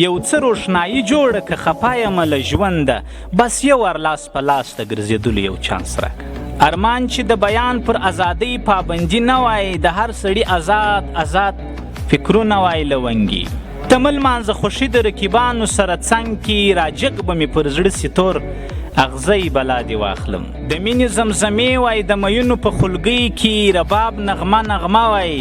یو څه روښنایي جوړه که خفا یم له ژونده بس یو ور لاس په لاس د ګرځېدلو یو چانس راکړه. ارمان چې د بیان پر ازادۍ پابندي نه وای د هر سړي آزاد فکرونه وای لونګي. ته مه لمانځه خوښي د رقیبانو سره څنګ کې راجګ به مې پر زړه سي تور اغزی بلا دې واخلم. د مینې زمزمې وای د میونو په خلګۍ کې رباب نغمه وای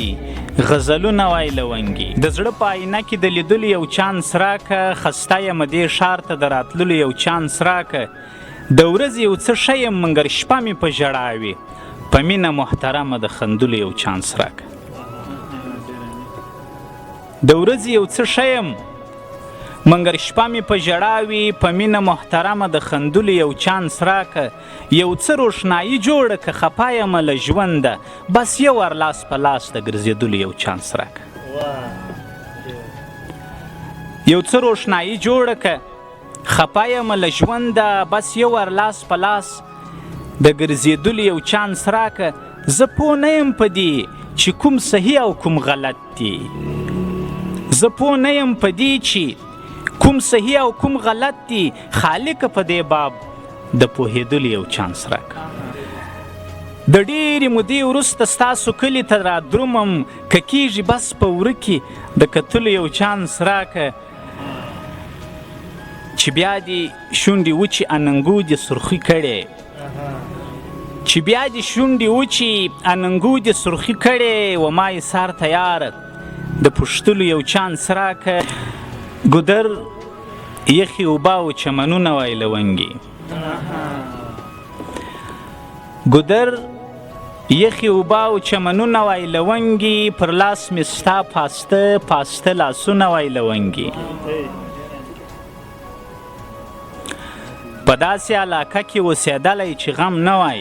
غزلونه وای لونګي. د زړه په آینه کې د لیدلو یو چانس راکه خسته یم دې ښار ته د راتللو یو چانس راکه. د ورځې یو څه ښه یم مګر شپه مې په ژړا وي په مینه محترمه د خندلو یو چانس راکه. د ورځې یو څه ښه یم مګر شپه مې په ژړا وي په مینه محترمه د خندلو یو چانس راکه. یو څه روښنایي جوړه که خفا یم له ژونده بس یو ور لاس په لاس د ګرځېدلو یو چانس راکه. یو څه روښنایي جوړه که خفا یم له ژونده بس یو ور لاس په لاس د ګرځېدلو یو چانس راکه. زه پوه نه یم په دې چې کوم صحیح او کوم غلط دی. زه پوه نه یم په دې چې کوم صحیح او کوم غلط دی. خالق په دې باب د پوهېدلو یو چانس راکه. د ډېرې مودې وروسته ستاسو کلي ته رادرومم که کېږي بس په وره کې د کتلو یو چانس راکه. چې بیا دې شونډې وچې اننګو دې سرخي کړې چې بیا دې شونډې وچې اننګو دې سرخي کړې و ما ایثار تیار د پوښتلو یو چانس راکه. ګودر یخي اوبه او چمنونه وای لونګي. ګودر یخي اوبه او چمنونه وای لونګي پر لاس مې ستا پاسته لاسونه وای لونګي. په داسې علاقه کې اوسېدلی چې غم نه وای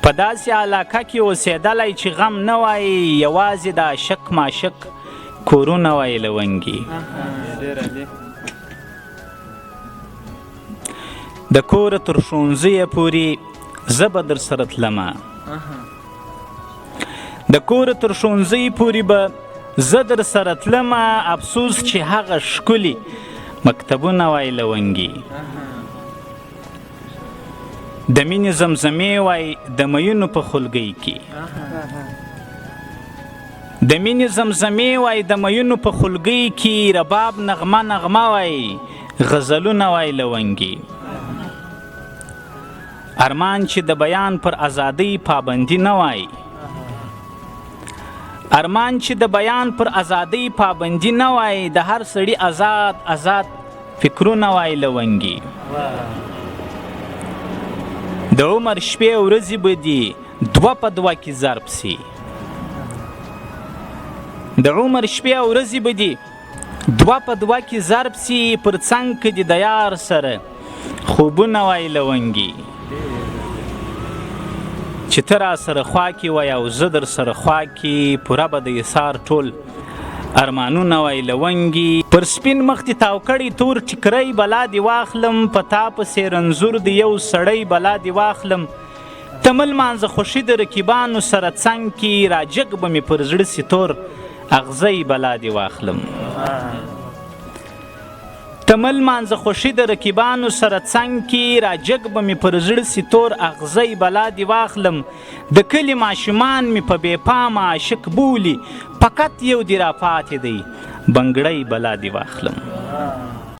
په داسې علاقه کې اوسېدلی چې غم نه وای یوازې د عاشق معشق کورونه وای لونګي. د کوره تر ښوونځیه پورې زه به در سره تلمه د کوره تر ښوونځي پورې به زه در سره تلمه افسوس چې هغه ښکلي مکتبونه وای لونګي. د مینې زمزمې وای د میونو په خلګۍ کې د مینې زمزمې وای د میونو په خلګۍ کې رباب نغمه وای غزلونه وای لونګي. ارمان چې د بیان پر ازادۍ پابندي نه وای ارمان چې د بیان پر ازادۍ پابندي نه وای د هر سړي آزاد فکرونه وای لونګي. د عمر شپې ورځې به دي دوه په دوه کې ضرب سي د عمر شپې ورځې به دي دوه په دوه کې ضرب سي پر څنګ کې دي د یار سره خوبونه وای لونګي. چې ته را سره خوا کې وای او زه در سره خوا کې پوره به د ایثار ټول ارمانونه وای لونګي. پر سپین مخ دې تاو کړی تور ټیکری بلا دې واخلم په تا پسې رنځور د یو سړی بلا دې واخلم. ته مه لمانځه خوښي د رقیبانو سره څنګ کې راجګ به مې پر زړه سي تور اغزی بلا دې واخلم. ته مه لمانځه خوښي د رقیبانو سره څنګ کې راجګ به مې پر زړه سي تور اغزی بلا دې واخلم. د کلي ماشومان مې په بې پامه عاشق بولي فقط یو دې راپاتې دی بنګړی بلا دې واخلم.